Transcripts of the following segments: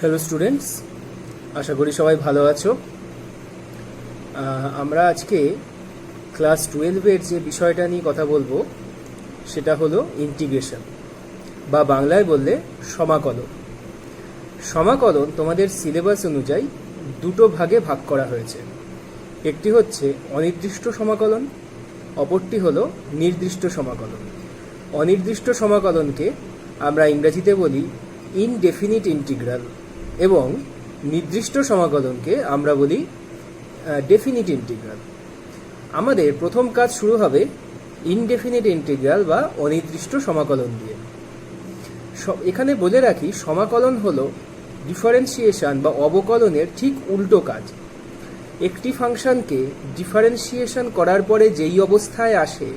Hello students, আশা করি সবাই ভালো আছো। আমরা আজকে ক্লাস 12-এর যে বিষয়টা নিয়ে কথা বলবো সেটা হলো ইন্টিগ্রেশন, বা বাংলায় বললে সমাকলন। সমাকলন তোমাদের সিলেবাস অনুযায়ী দুটো ভাগে ভাগ করা হয়েছে। একটি হচ্ছে অনির্দিষ্ট সমাকলন, অপরটি হলো নির্দিষ্ট সমাকলন। অনির্দিষ্ট সমাকলনকে আমরা ইংরেজিতে বলি ইনডেফিনিট ইন্টিগ্রাল এবং নির্দিষ্ট সমাকলনকে আমরা বলি ডেফিনিট ইন্টিগ্রাল। আমাদের প্রথম কাজ শুরু হবে ইনডেফিনিট ইন্টিগ্রাল বা অনির্দিষ্ট সমাকলন দিয়ে। এখানে বলে রাখি, সমাকলন হলো ডিফারেন্সিয়েশন বা অবকলনের ঠিক উল্টো কাজ। একটি ফাংশনকে ডিফারেন্সিয়েশন করার পরে যেই অবস্থায় আসে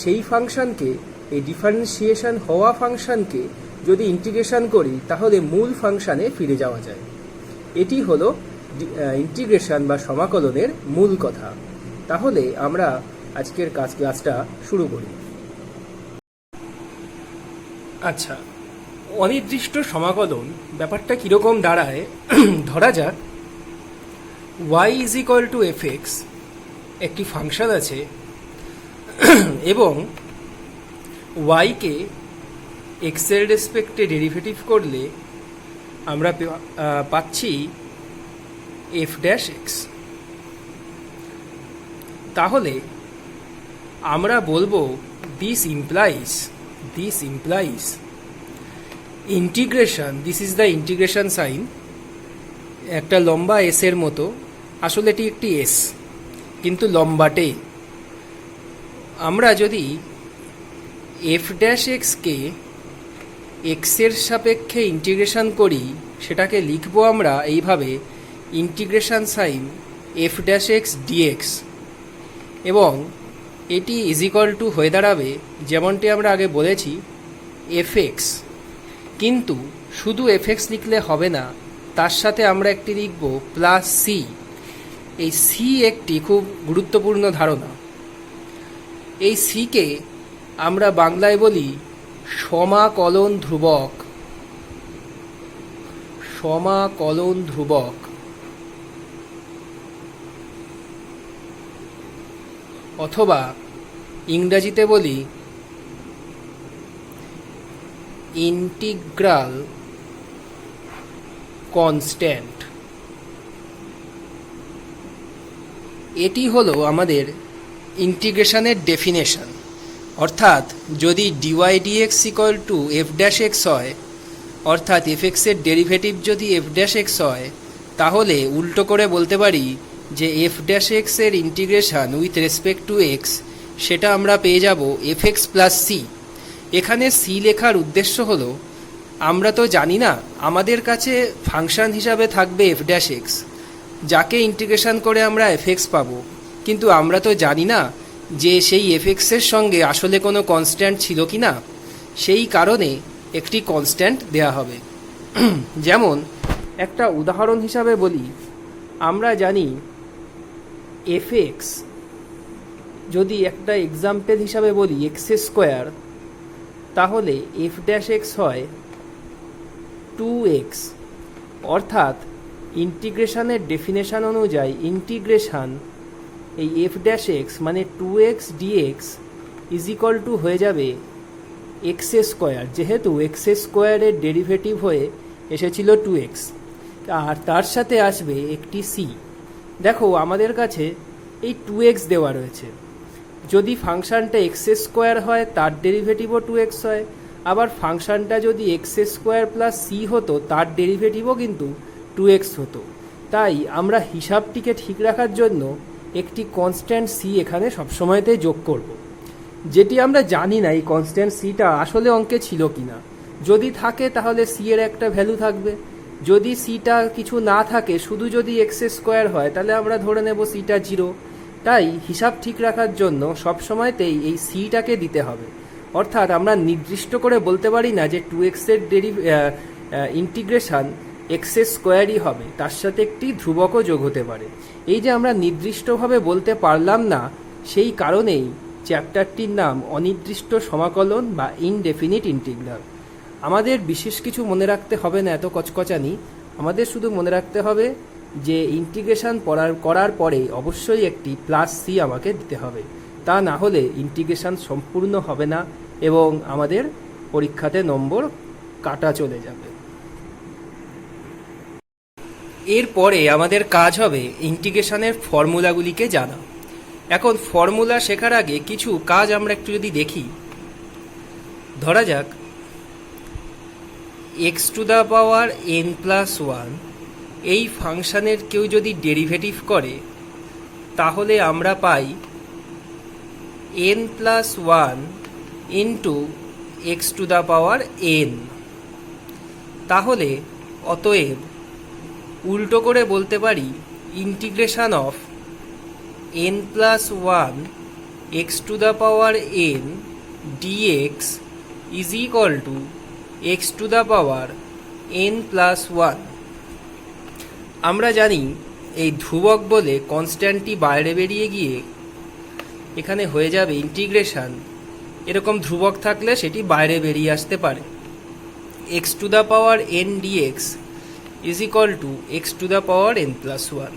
সেই ফাংশনকে, এই ডিফারেন্সিয়েশন হওয়া ফাংশনকে যদি ইন্টিগ্রেশন করি তাহলে মূল ফাংশনে ফিরে যাওয়া যায়। এটি হলো ইন্টিগ্রেশন বা সমাকলনের মূল কথা। তাহলে আমরা আজকের ক্লাসটা শুরু করি। আচ্ছা, অনির্দিষ্ট সমাকলন ব্যাপারটা কীরকম দাঁড়ায় ধরা যাক y is equal two fx একটি ফাংশন আছে এবং y-কে x এর রেসপেক্টে ডেরিভেটিভ করলে আমরা পাচ্ছি f'(x). তাহলে আমরা বলবো this implies integration, this is the integration sign, একটা লম্বা এস এর মতো। আসলে এটি একটি এস কিন্তু লম্বাটে। আমরা যদি f'(x)কে এক্স এর সাপেক্ষে ইন্টিগ্রেশন করি সেটাকে লিখবো আমরা এইভাবে, ইন্টিগ্রেশন সাইন f'(x) dx, এবং এটি ইজ ইকুয়াল টু হয়ে দাঁড়াবে যেমনটি আমরা আগে বলেছি fx। কিন্তু শুধু fx লিখলে হবে না, তার সাথে আমরা একটি লিখব প্লাস সি। এই সি একটি খুব গুরুত্বপূর্ণ ধারণা। এই সিকে আমরা বাংলায় বলি সমাকলন ধ্রুবক। সমাকলন ধ্রুবক অথবা ইংরেজিতে বলি ইন্টিগ্রাল কনস্ট্যান্ট। এটি হলো আমাদের ইন্টিগ্রেশনের ডেফিনেশন। অর্থাৎ যদি dy dx equal to f'(x) হয়, অর্থাৎ fx এর ডেরিভেটিভ যদি f'(x) হয়, তাহলে উল্টো করে বলতে পারি যে f'(x) এর integration with respect to x, সেটা আমরা পেয়ে যাব fx প্লাস সি। এখানে সি লেখার উদ্দেশ্য হলো, আমরা তো জানি না আমাদের কাছে ফাংশন হিসাবে থাকবে f'(x), যাকে ইন্টিগ্রেশন করে আমরা fx পাবো, কিন্তু আমরা তো জানি না যে সেই fx এর সঙ্গে আসলে কোনো কনস্ট্যান্ট ছিল কি না। সেই কারণে একটি কনস্ট্যান্ট দেয়া হবে। যেমন একটা উদাহরণ হিসাবে বলি, আমরা জানি fx যদি একটা এক্সাম্পল হিসাবে বলি x², তাহলে f'(x) হয় 2x। অর্থাৎ ইন্টিগ্রেশনের ডেফিনেশন অনুযায়ী ইন্টিগ্রেশন এই f'(x) মানে 2x dx is equal two হয়ে যাবে x², যেহেতু x² এর ডেরিভেটিভ হয়ে এসেছিল 2x, আর তার সাথে আসবে একটি c। দেখো আমাদের কাছে এই 2x দেওয়া রয়েছে। যদি ফাংশনটা x² হয় তার ডেরিভেটিভও 2x হয়, আবার ফাংশনটা যদি x² প্লাস c হতো তার ডেরিভেটিভও কিন্তু 2x হতো। তাই আমরা হিসাবটিকে ঠিক রাখার জন্য একটি কনস্ট্যান্ট c এখানে সবসময়তেই যোগ করব, যেটি আমরা জানি না এই কনস্ট্যান্ট সিটা আসলে অঙ্কে ছিল কিনা। যদি থাকে তাহলে সি এর একটা ভ্যালু থাকবে, যদি সিটা কিছু না থাকে, শুধু যদি x² হয়, তাহলে আমরা ধরে নেব সিটা 0। তাই হিসাব ঠিক রাখার জন্য সবসময়তেই এই সিটাকে দিতে হবে। অর্থাৎ আমরা নির্দিষ্ট করে বলতে পারি না যে 2x এর ইন্টিগ্রেশন x² হবে, তার সাথে একটি ধ্রুবকও যোগ হতে পারে। এই যে আমরা নির্দিষ্টভাবে বলতে পারলাম না, সেই কারণেই চ্যাপ্টারটির নাম অনির্দিষ্ট সমাকলন বা ইনডেফিনিট ইন্টিগ্রাল। আমাদের বিশেষ কিছু মনে রাখতে হবে না, এত কচকচানি। আমাদের শুধু মনে রাখতে হবে যে ইন্টিগ্রেশন করার পরে অবশ্যই একটি প্লাস সি আমাকে দিতে হবে, তা না হলে ইন্টিগ্রেশন সম্পূর্ণ হবে না এবং আমাদের পরীক্ষাতে নম্বর কাটা চলে যাবে। এরপরে আমাদের কাজ হবে ইন্টিগ্রেশনের ফর্মুলাগুলিকে জানা। এখন ফর্মুলা শেখার আগে কিছু কাজ আমরা একটু যদি দেখি, ধরা যাক x to the power N plus one এই ফাংশানের কেউ যদি ডেরিভেটিভ করে তাহলে আমরা পাই n plus one into x to the power n. তাহলে অতএব উল্টো করে বলতে পারি integration of n plus one x to the power N dx is equal to x to the power N plus one. আমরা জানি এই ধ্রুবক বলে কনস্ট্যান্টটি বাইরে বেরিয়ে গিয়ে এখানে হয়ে যাবে ইন্টিগ্রেশন, এরকম ধ্রুবক থাকলে সেটি বাইরে বেরিয়ে আসতে পারে। X to the power N dx is equal to x to the power N plus one,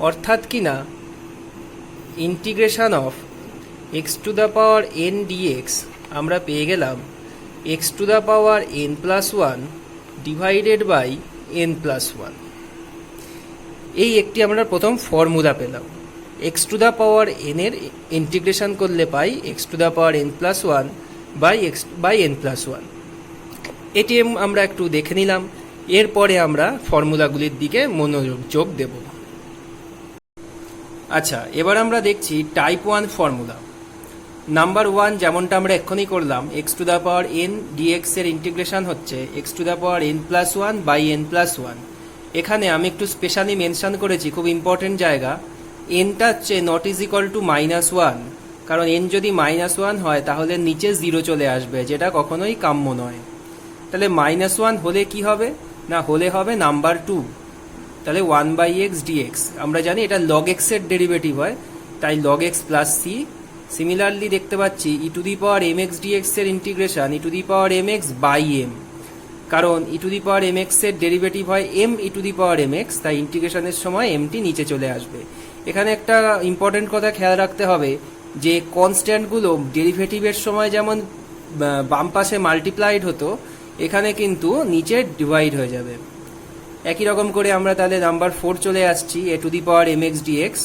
অর্থাৎ কিনা integration of x to the power N dx আমরা পেয়ে গেলাম x to the power N plus one divided by N plus one. এই একটি আমরা প্রথম formula পেলাম। X to the power n এর ইন্টিগ্রেশন করলে পাই x to the power N plus one by N plus one. এটি আমরা একটু দেখে নিলাম। এরপরে আমরা ফর্মুলাগুলির দিকে মনোযোগ দেব। আচ্ছা, এবার আমরা দেখছি type one formula. Number one যেমনটা আমরা এক্ষুনি করলাম, X to the power N D X এর ইন্টিগ্রেশন হচ্ছে X to the power N plus one by N plus one. এখানে আমি একটু স্পেশালি মেনশন করেছি, খুব ইম্পর্টেন্ট জায়গা, এনটা হচ্ছে not is equal two minus one, কারণ এন যদি মাইনাস ওয়ান হয় তাহলে নিচে জিরো চলে আসবে, যেটা কখনোই কাম্য নয়। তাহলে মাইনাস ওয়ান হলে কি হবে না, হলে হবে নাম্বার টু। তাহলে ওয়ান বাই এক্স ডিএক্স, আমরা জানি এটা লগ এক্স এর ডেরিভেটিভ হয়, তাই log x plus C. Similarly দেখতে পাচ্ছি e to the power m x dx এর integration e to the power m x by m, কারণ e to the power m x এর ডেরিভেটিভ হয় m e to the power m x, তাই ইন্টিগ্রেশনের সময় MT নিচে চলে আসবে। এখানে একটা ইম্পর্টেন্ট কথা খেয়াল রাখতে হবে যে কনস্ট্যান্টগুলো ডেরিভেটিভের সময় যেমন বাম পাশে মাল্টিপ্লাইড হতো, এখানে কিন্তু নিচে ডিভাইড হয়ে যাবে। একই রকম করে আমরা তাহলে নাম্বার ফোর চলে আসছি, a to the power m x dx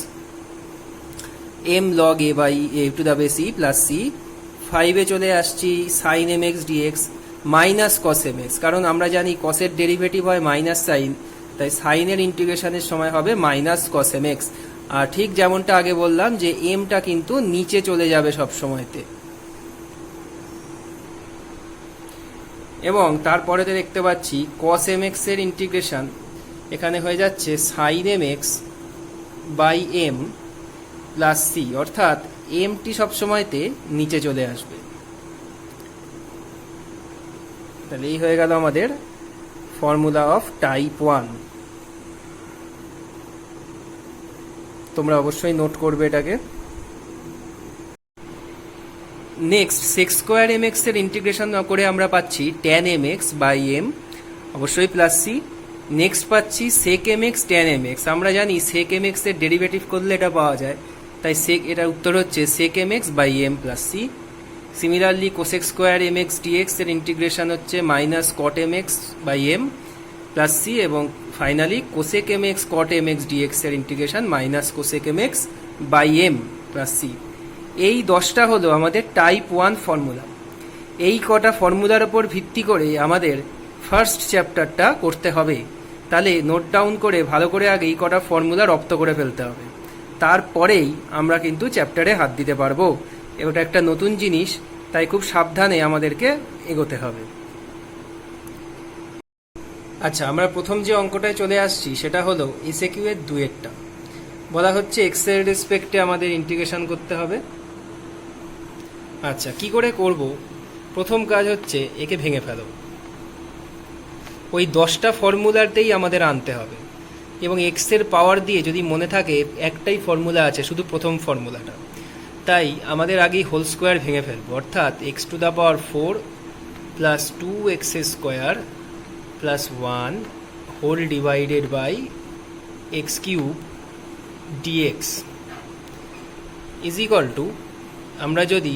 m log a by a to the base e plus C. ফাইভে চলে আসছি sine M x dx minus cos M x, কারণ আমরা জানি কসের ডেরিভেটিভ হয় মাইনাস সাইন, তাই সাইনের ইন্টিগ্রেশনের সময় হবে মাইনাস কস এম এক্স। আর ঠিক যেমনটা আগে বললাম যে এমটা কিন্তু নিচে চলে যাবে সব সময়তে। এবং তারপরেতে দেখতে পাচ্ছি কস এম এক্স এর ইন্টিগ্রেশন এখানে হয়ে যাচ্ছে sine M x by M plus C, অর্থাৎ এমটি সবসময়তে নিচে চলে আসবে। তাহলে এই হয়ে গেল আমাদের ফর্মুলা অফ টাইপ ওয়ান। তোমরা অবশ্যই নোট করবে এটাকে। Next sec square m x এর ইন্টিগ্রেশন করে আমরা পাচ্ছি tan m x by m, অবশ্যই প্লাস সি। নেক্সট পাচ্ছি sec m x tan m x, আমরা জানি সেক এম এক্স এর ডেরিভেটিভ করলে এটা পাওয়া যায়, তাই সেক এটার উত্তর হচ্ছে sec m x by M plus C. Similarly cosec square m x dx এর ইন্টিগ্রেশন হচ্ছে minus cot M x by M plus c, এবং finally cosec M X cot M x dx এর integration minus cosec M x by M plus C. এই 10টা হলো আমাদের type one formula. এই কটা ফর্মুলার ওপর ভিত্তি করে আমাদের ফার্স্ট চ্যাপ্টারটা করতে হবে। তাহলে নোট ডাউন করে ভালো করে আগে এই কটা ফর্মুলা রপ্ত করে ফেলতে হবে, তারপরেই আমরা কিন্তু চ্যাপ্টারে হাত দিতে পারবো। এটা একটা নতুন জিনিস, তাই খুব সাবধানে আমাদেরকে এগোতে হবে। আচ্ছা, আমরা প্রথম যে অঙ্কটায় চলে আসছি সেটা হলো এসএকিউ এর দুয়েরটা। বলা হচ্ছে এক্স এর রেসপেক্টে আমাদের ইন্টিগ্রেশন করতে হবে। আচ্ছা, কি করে করব? প্রথম কাজ হচ্ছে একে ভেঙে ফেলো। ওই 10টা ফর্মুলাতেই আমাদের আনতে হবে, এবং এক্স এর পাওয়ার দিয়ে যদি মনে থাকে একটাই ফর্মুলা আছে, শুধু প্রথম ফর্মুলাটা, তাই আমাদের আগেই হোল স্কোয়ার ভেঙে ফেলবো, অর্থাৎ X to the power 4 plus 2x square plus 1 whole divided by X cube D X is equal to, আমরা যদি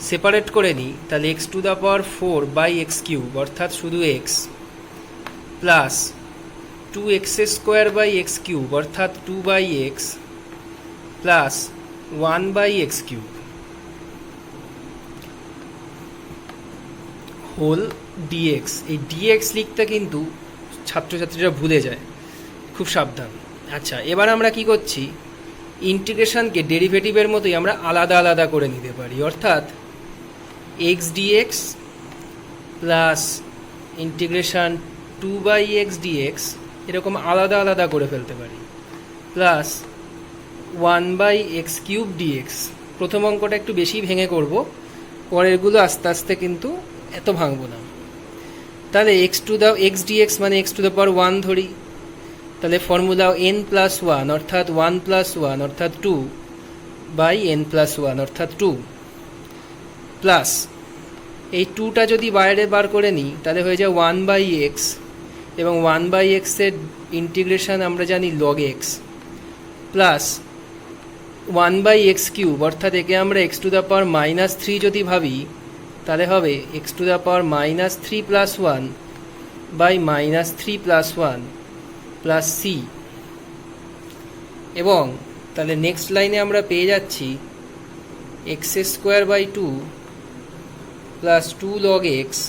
সেপারেট করে নিই তাহলে X to the power 4 by X cube অর্থাৎ শুধু X plus 2x square by X cube অর্থাৎ 2 by X plus 1 by X cube whole D X. এই D X লিখতে কিন্তু ছাত্রছাত্রীরা ভুলে যায়, খুব সাবধান। আচ্ছা, এবার আমরা কি করছি, ইন্টিগ্রেশনকে ডেরিভেটিভের মতোই আমরা আলাদা আলাদা করে নিতে পারি, অর্থাৎ X D X plus integration 2 by x D X এরকম আলাদা আলাদা করে ফেলতে পারি, plus 1 by X cube D X. প্রথম অঙ্কটা একটু বেশি ভেঙে করব, পরেরগুলো আস্তে আস্তে কিন্তু এত ভাঙবো না। তাহলে এক্স ডিএক্স মানে এক্স টু দ্য পাওয়ার 1 ধরি, তাহলে ফর্মুলা n প্লাস 1 অর্থাৎ 1 প্লাস 1 অর্থাৎ 2 বাই n প্লাস 1 অর্থাৎ 2 প্লাস এই 2টা যদি বাইরে বার করে নিই তাহলে হয়ে যায় 1 বাই এক্স, এবং 1 বাই এক্সের ইন্টিগ্রেশন আমরা জানি log x, plus 1 by X cube অর্থাৎ একে আমরা এক্স টু দ্য পাওয়ার -3 যদি ভাবি তাহলে হবে x to the power -3 plus 1 by -3 plus 1 plus c. এবং তাহলে নেক্সট লাইনে আমরা পেয়ে যাচ্ছি x square by 2 plus 2 log x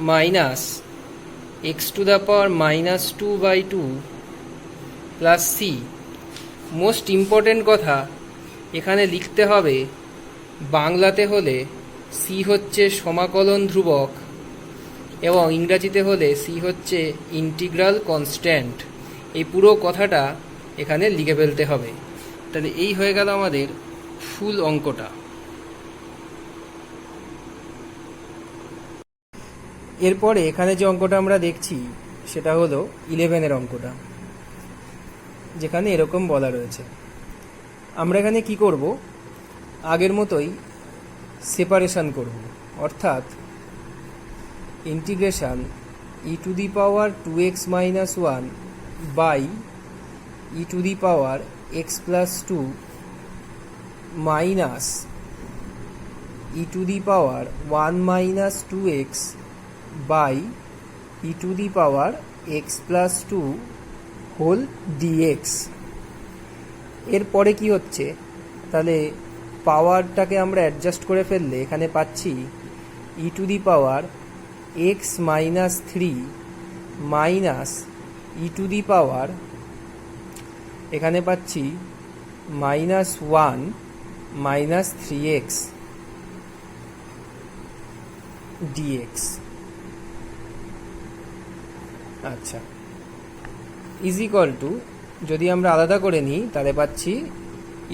minus x to the power -2 by 2 plus c. Most important কথা এখানে লিখতে হবে, বাংলাতে হলে সি হচ্ছে সমাকলন ধ্রুবক এবং ইংরাজিতে হলে সি হচ্ছে ইন্টিগ্রাল কনস্ট্যান্ট। এই পুরো কথাটা এখানে লিখে ফেলতে হবে। তাহলে এই হয়ে গেল আমাদের ফুল অঙ্কটা। এরপরে এখানে যে অঙ্কটা আমরা দেখছি সেটা হলো 11-এর অঙ্কটা, যেখানে এরকম বলা রয়েছে। আমরা এখানে কি করব, আগের মতোই সেপারেশন করব, অর্থাৎ integration e to the power 2x minus 1 by e to the power x plus 2 minus e to the power 1 minus 2x by e to the power x plus 2 whole dx. এরপরে কি হচ্ছে, তাহলে পাওয়ারটাকে আমরা adjust করে ফেললে এখানে পাচ্ছি e to the power x minus 3 minus e to the power, এখানে পাচ্ছি -1 মাইনাস 3x ডিএক্স। আচ্ছা, ইজ ইকুয়াল টু, যদি আমরা আলাদা করে নিই তাহলে পাচ্ছি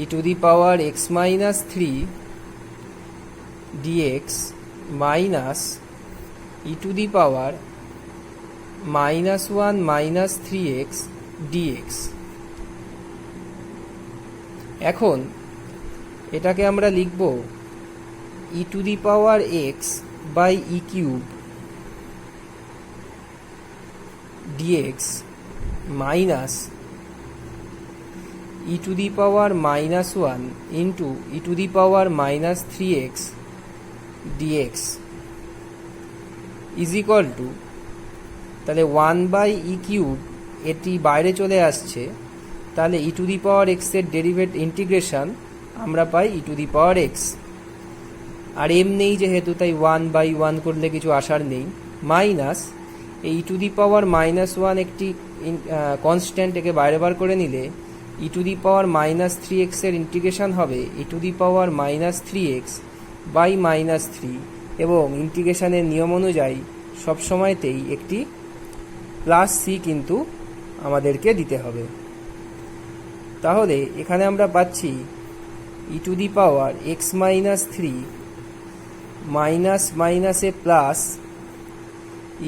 e to the power x minus 3 dx minus e to the power -1 minus 3x dx. এখন এটাকে আমরা লিখব e to the power x by e cube dx minus e to the power -1 into E to the power -3x dx is equal to, তাহলে 1 by e cube এটি বাইরে চলে আসছে, তাহলে ই টু দি পাওয়ার এক্সের ডেরিভেটিভ ইন্টিগ্রেশন আমরা পাই e to the power x, আর এম নেই যেহেতু তাই 1 বাই 1 করলে কিছু আসার নেই, মাইনাস এই ই টু দি পাওয়ার -1 একটি কনস্ট্যান্ট, একে বাইরে বার করে নিলে ই টু দি পাওয়ার -3x এর ইন্টিগ্রেশন হবে ই to the power -3x by -3, এবং ইন্টিগ্রেশনের নিয়ম অনুযায়ী সবসময়তেই একটি প্লাস সি কিন্তু আমাদেরকে দিতে হবে। তাহলে এখানে আমরা পাচ্ছি e to the power x minus 3 minus মাইনাসে plus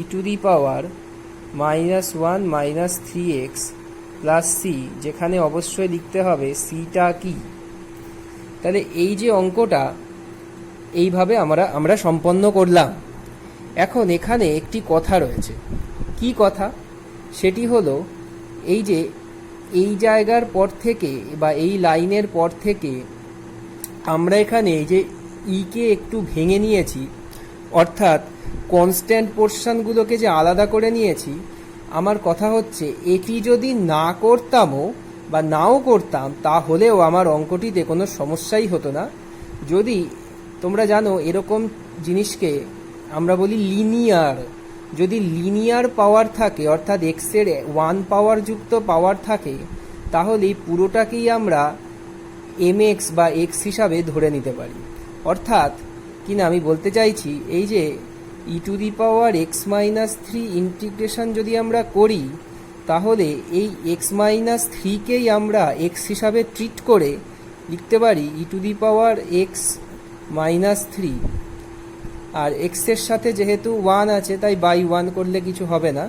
e to the power -1 minus 3x plus C, যেখানে অবশ্যই লিখতে হবে সিটা কি। তাহলে এই যে অঙ্কটা এইভাবে আমরা সম্পন্ন করলাম। এখন এখানে একটি কথা রয়েছে। কি কথা? সেটি হলো এই যে এই জায়গার পর থেকে বা এই লাইনের পর থেকে আমরা এখানে এই যে ইকে একটু ভেঙে নিয়েছি, অর্থাৎ কনস্ট্যান্ট পোর্শনগুলোকে যে আলাদা করে নিয়েছি। আমার কথা হচ্ছে এটি যদি না করতামও বা নাও করতাম তাহলেও আমার অঙ্কটিতে কোনো সমস্যাই হতো না। যদি তোমরা জানো এরকম জিনিসকে আমরা বলি লিনিয়ার। যদি লিনিয়ার পাওয়ার থাকে, অর্থাৎ এক্সের 1 পাওয়ার যুক্ত পাওয়ার থাকে, তাহলে পুরোটাকেই আমরা mx বা x হিসাবে ধরে নিতে পারি। অর্থাৎ কিনা আমি বলতে চাইছি এই যে e⁻x−3 ইন্টিগ্রেশন যদি আমরা করি, তাহলে এই x−3কেই আমরা x হিসাবে ট্রিট করে লিখতে পারি e⁻x−3। আর x এর সাথে যেহেতু 1 আছে তাই বাই 1 করলে কিছু হবে না,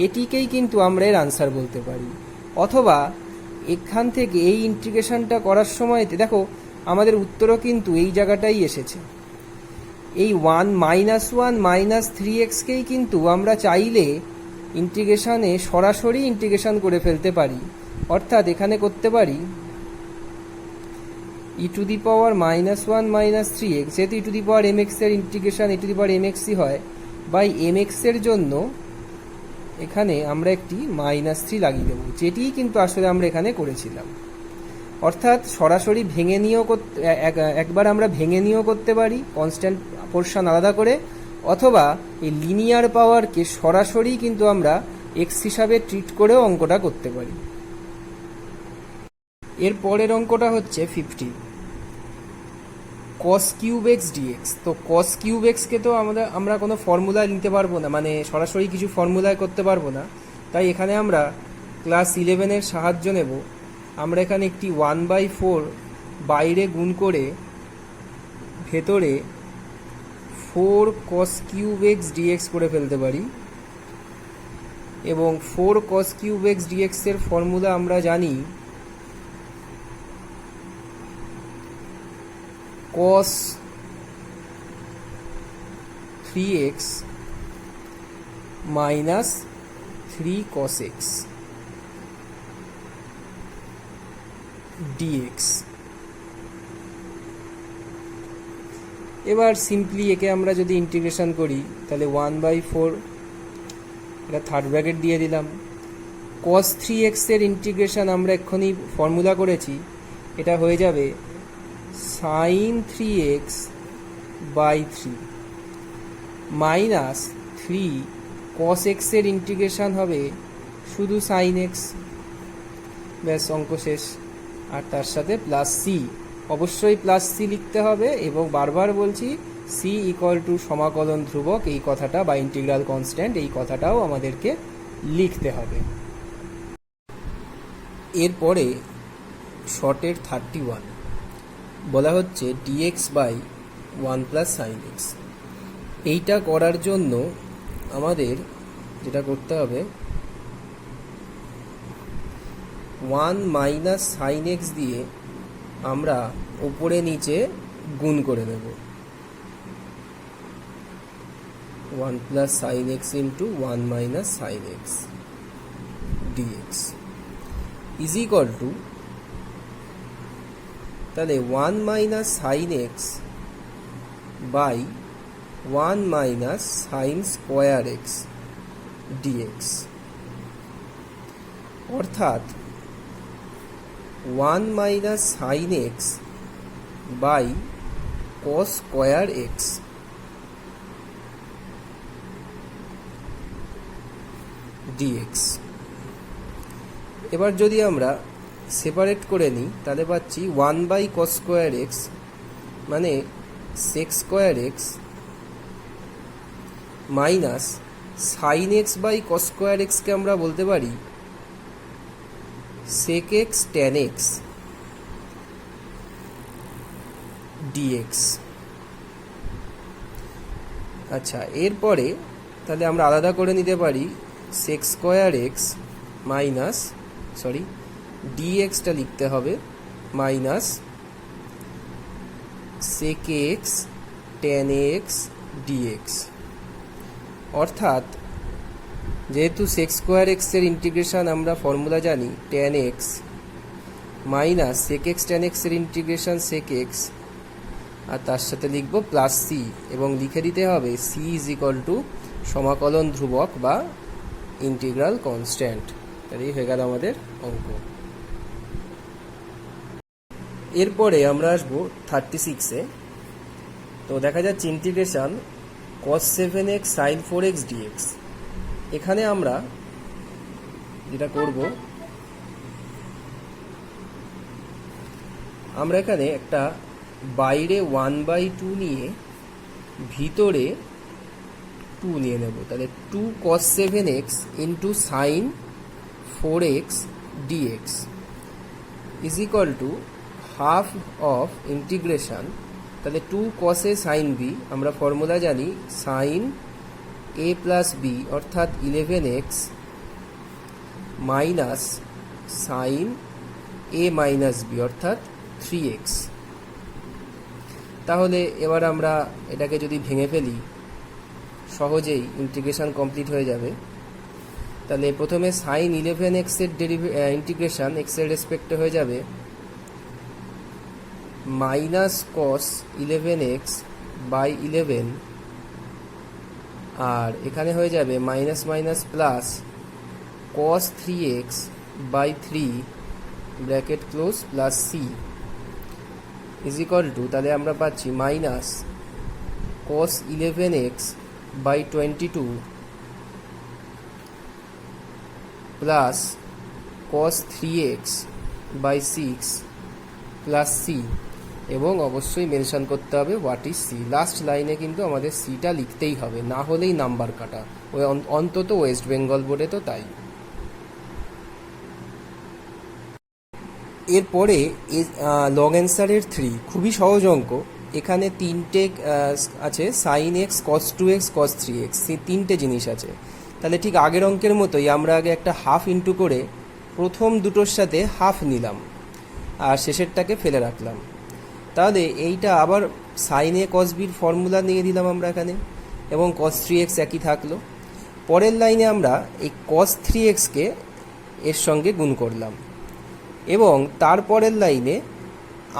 এটিকেই কিন্তু আমরা এর আনসার বলতে পারি। অথবা এখান থেকে এই ইন্টিগ্রেশনটা করার সময়তে দেখো আমাদের উত্তরও কিন্তু এই জায়গাটাই এসেছে। এই 1 -3xকেই কিন্তু আমরা চাইলে ইন্টিগ্রেশনে সরাসরি ইন্টিগ্রেশন করে ফেলতে পারি। অর্থাৎ এখানে করতে পারি e⁻−1 3x, যেহেতু e⁻mx এর ইন্টিগ্রেশন e⁻mxই হয়, বাই mx এর জন্য এখানে আমরা একটি -3 লাগিয়ে দেবো, যেটিই কিন্তু আসলে আমরা এখানে করেছিলাম। অর্থাৎ সরাসরি ভেঙে নিয়েও একবার আমরা ভেঙে নিয়েও করতে পারি কনস্ট্যান্ট পোর্শন আলাদা করে, অথবা এই লিনিয়ার পাওয়ারকে সরাসরি কিন্তু আমরা এক্স হিসাবে ট্রিট করেও অঙ্কটা করতে পারি। এর পরের অঙ্কটা হচ্ছে 50 cos³ dx। তো cos³ কে তো আমরা কোনো ফর্মুলায় নিতে পারবো না, মানে সরাসরি কিছু ফর্মুলায় করতে পারবো না। তাই এখানে আমরা ক্লাস 11-এর সাহায্য নেব। আমরা এখানে একটি 1/4 বাইরে গুণ করে ভেতরে 4 cos³ dx করে ফেলতে পারি। এবং 4 cos³ dx এর ফর্মুলা আমরা জানি cos 3x minus 3 cos x dx। এবার সিম্পলি একে আমরা যদি ইন্টিগ্রেশন করি তাহলে 1/4, এটা থার্ড ব্র্যাকেট দিয়ে দিলাম। cos 3x এর ইন্টিগ্রেশন আমরা এক্ষুনি ফর্মুলা করেছি, এটা হয়ে যাবে sin 3x by 3 minus 3 cos x এর ইন্টিগ্রেশন হবে শুধু sin x। ব্যাস অঙ্ক শেষ। আর তার সাথে প্লাস সি, অবশ্যই প্লাস সি লিখতে হবে। এবং বারবার বলছি সি ইকুয়াল টু সমাকলন ধ্রুবক, এই কথাটা বা ইন্টিগ্রাল কনস্ট্যান্ট, এই কথাটাও আমাদেরকে লিখতে হবে। এরপরে শর্টের 31 বলা হচ্ছে dx by 1 plus sine x. এইটা করার জন্য আমাদের যেটা করতে হবে 1 মাইনাস সাইন এক্স দিয়ে আমরা উপরে নিচে গুণ করে নেব। 1 plus sine x into 1 minus sine x dx is equal to, তাহলে 1 minus sine x by 1 minus sine square x dx, অর্থাৎ 1 minus sine x by cos square x dx. এবার যদি আমরা সেপারেট করে নিই তাহলে পাচ্ছি 1 বাই কস স্কোয়ার এক্স মানে sec square x minus sine x by cos square এক্সকে আমরা বলতে পারি sec x tan x dx. আচ্ছা, এরপরে তাহলে আমরা আলাদা করে নিতে পারি sec square x minus, sorry ডিএক্সটা লিখতে হবে minus sec x tan ax dx, অর্থাৎ যেহেতু sec স্কোয়ার এক্স এর ইন্টিগ্রেশন আমরা ফর্মুলা জানি tan x minus sec x tan x এর ইন্টিগ্রেশন sec x, আর তার সাথে লিখব প্লাস সি এবং লিখে দিতে হবে সি ইজ ইকুয়াল টু সমাকলন ধ্রুবক বা ইন্টিগ্রাল কনস্ট্যান্ট। তাহলেই হয়ে গেল আমাদের অঙ্ক। এরপরে আমরা আসবো 36-এ। তো দেখা যাচ্ছে integration cos 7x sin 4x dx। এখানে আমরা যেটা করব, আমরা এখানে একটা বাইরে 1/2 নিয়ে ভিতরে 2 নিয়ে নেব। তাহলে 2 cos 7x into sin 4x dx is equal to half of integration, তাহলে 2 cos a sin b আমরা ফর্মুলা জানি sin a প্লাস b অর্থাৎ 11x minus sin a minus b অর্থাৎ 3x। তাহলে এবার আমরা এটাকে যদি ভেঙে ফেলি সহজেই ইন্টিগ্রেশন কমপ্লিট হয়ে যাবে। তাহলে প্রথমে sin 11x এর ইন্টিগ্রেশন x এর রেসপেক্টে হয়ে যাবে মাইনাস cos 11x বাই 11, আর এখানে হয়ে যাবে minus minus plus cos 3x by 3 bracket close plus c is equal to, তাহলে আমরা পাচ্ছি minus cos 11x by 22 plus cos 3x by 6 plus c, এবং অবশ্যই মেনশন করতে হবে হোয়াট ইজ সি। লাস্ট লাইনে কিন্তু আমাদের সিটা লিখতেই হবে, না হলেই নাম্বার কাটা, ওই অন্তত ওয়েস্ট বেঙ্গল বোর্ডে তো তাই। এরপরে লং অ্যান্সারের 3 খুবই সহজ অঙ্ক। এখানে তিনটে আছে sin x cos 2x cos 3x, সেই তিনটে জিনিস আছে। তাহলে ঠিক আগের অঙ্কের মতোই আমরা আগে একটা হাফ ইন্টু করে প্রথম দুটোর সাথে হাফ নিলাম আর শেষেরটাকে ফেলে রাখলাম। তাহলে এইটা আবার sin a cos bর ফর্মুলা নিয়ে দিলাম আমরা এখানে, এবং cos 3x একই থাকলো। পরের লাইনে আমরা এই cos 3xকে এর সঙ্গে গুণ করলাম, এবং তারপরের লাইনে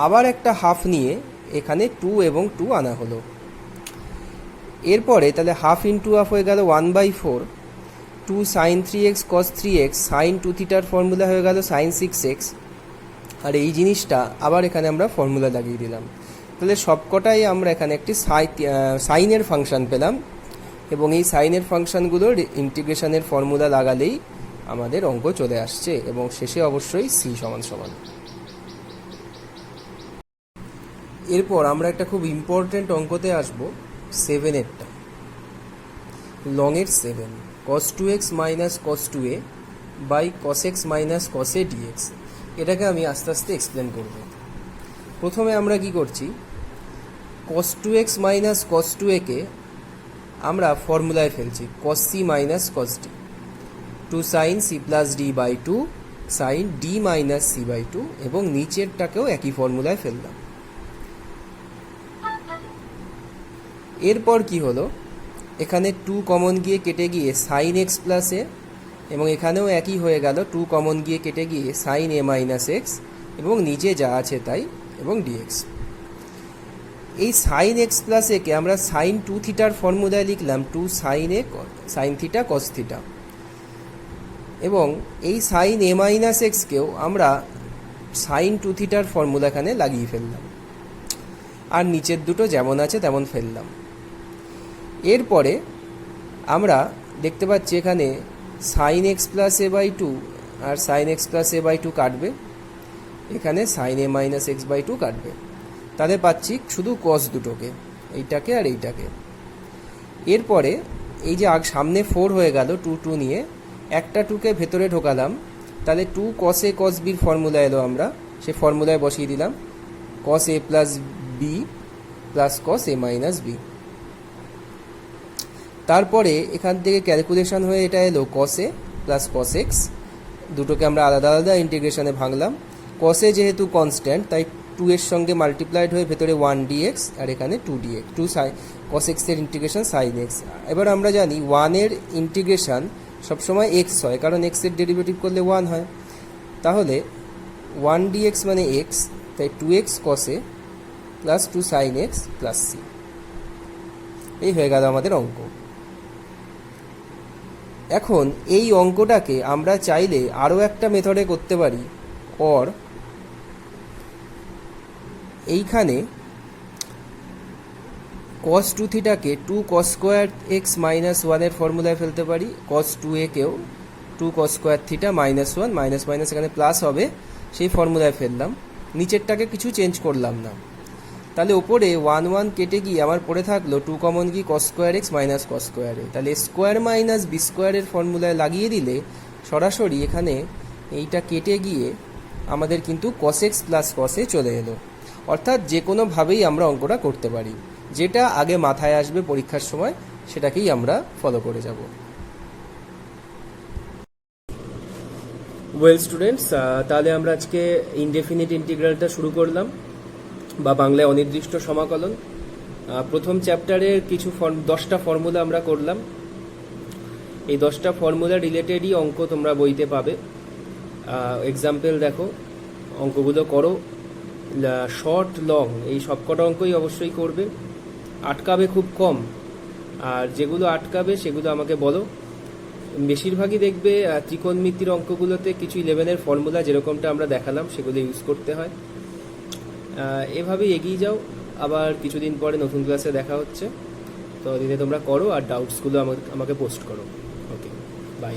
আবার একটা হাফ নিয়ে এখানে 2 এবং 2 আনা হলো। এরপরে তাহলে হাফ ইন্টু হাফ হয়ে গেল 1/4, 2 sin 3x cos 3x, sin 2 থিটার ফর্মুলা হয়ে গেল sin 6x, আর এই জিনিসটা আবার এখানে আমরা ফর্মুলা লাগিয়ে দিলাম। তাহলে সবকটাই আমরা এখানে একটি সাইনের ফাংশন পেলাম, এবং এই সাইনের ফাংশনগুলোর ইন্টিগ্রেশনের ফর্মুলা লাগালেই আমাদের অঙ্ক চলে আসছে, এবং শেষে অবশ্যই c সমান সমান। এরপর আমরা একটা খুব ইম্পর্টেন্ট অঙ্কতে আসব 7-এরটা, লংয়ের 7 cos 2x minus cos 2a by cos x minus cos a dx। এটাকে আমি আস্তে আস্তে এক্সপ্লেন করব। প্রথমে আমরা কি করছি, cos 2x minus cos 2a কে আমরা ফর্মুলায় ফেলছি cos c minus cos d, 2 sin c plus d by 2 sin d minus c by 2, এবং নিচেরটাকেও একই ফর্মুলায় ফেললাম। এরপর কি হলো, এখানে 2 কমন গিয়ে কেটে গিয়ে sin x প্লাস a, এবং এখানেও একই হয়ে গেল 2 কমন গিয়ে কেটে গিয়ে sin a মাইনাস x, এবং নিচে যা আছে তাই, এবং dx। এই sin x প্লাস a কে আমরা sin 2 থিটার ফর্মুলায় লিখলাম 2 sin a sin theta cos theta, এবং এই sin a মাইনাস x কেও আমরা sin 2 থিটার ফর্মুলা এখানে লাগিয়ে ফেললাম, আর নিচের দুটো যেমন আছে তেমন ফেললাম। এরপরে আমরা দেখতে পাচ্ছি এখানে sin x plus a by 2 আর sin x plus a by 2 কাটবে, এখানে sin a minus x by 2 কাটবে। তাহলে পাচ্ছি শুধু cos দুটোকে, এইটাকে আর এইটাকে। এরপরে এই যে সামনে 4 হয়ে গেল 2 2 নিয়ে, একটা 2কে ভেতরে ঢোকালাম, তাহলে 2 cos a cos b formula এলো, আমরা সে ফর্মুলায় বসিয়ে দিলাম cos a plus b plus cos a minus b। তারপরে এখান থেকে ক্যালকুলেশন হয়ে এটা এলো cos a plus cos x, দুটোকে আমরা আলাদা আলাদা ইন্টিগ্রেশনে ভাঙলাম। cos a যেহেতু কনস্ট্যান্ট তাই টু এর সঙ্গে মাল্টিপ্লাইড হয়ে ভেতরে 1 dx আর এখানে 2 dx, 2 cos x এর ইন্টিগ্রেশন sin x। এবার আমরা জানি 1 এর ইন্টিগ্রেশন সবসময় x হয়, কারণ x এর ডেরিভেটিভ করলে 1 হয়। তাহলে 1 dx মানে x, তাই 2x cos a plus 2 sin x plus c। এই হয়ে গেল আমাদের অঙ্ক। এখন এই অঙ্কটাকে আমরা চাইলে আরও একটা মেথডে করতে পারি, অর এইখানে cos 2 থিটাকে 2 cos square x minus 1 এর ফর্মুলায় ফেলতে পারি, cos 2a কেও 2 cos square theta minus 1, minus minus এখানে প্লাস হবে, সেই ফর্মুলায় ফেললাম, নিচেরটাকে কিছু চেঞ্জ করলাম না। তাহলে ওপরে 1 1 কেটে গিয়ে আমার পড়ে থাকলো 2 কমন কি cos square x minus cos square a। তাহলে স্কোয়ার মাইনাস বি স্কোয়ারের ফর্মুলায় লাগিয়ে দিলে সরাসরি এখানে এইটা কেটে গিয়ে আমাদের কিন্তু cos x plus cos a চলে এলো। অর্থাৎ যে কোনোভাবেই আমরা অঙ্কটা করতে পারি, যেটা আগে মাথায় আসবে পরীক্ষার সময় সেটাকেই আমরা ফলো করে যাব। ওয়েল স্টুডেন্টস, তাহলে আমরা আজকে ইনডেফিনিট ইন্টিগ্রালটা শুরু করলাম, বা বাংলায় অনির্দিষ্ট সমাকলন। প্রথম চ্যাপ্টারের কিছু 10টা ফর্মুলা আমরা করলাম। এই 10টা ফর্মুলা রিলেটেডই অঙ্ক তোমরা বইতে পাবে। এক্সাম্পল দেখো, অঙ্কগুলো করো, শর্ট লং এই সবকটা অঙ্কই অবশ্যই করবে, আটকাবে খুব কম, আর যেগুলো আটকাবে সেগুলো আমাকে বলো। বেশিরভাগই দেখবে ত্রিকোণমিতির অঙ্কগুলোতে কিছু 11-এর ফর্মুলা যেরকমটা আমরা দেখালাম সেগুলো ইউজ করতে হয়। এভাবেই এগিয়ে যাও, আবার কিছুদিন পরে নতুন ক্লাসে দেখা হচ্ছে। তো দিনে তোমরা করো আর ডাউটসগুলো আমাকে পোস্ট করো। ওকে, বাই।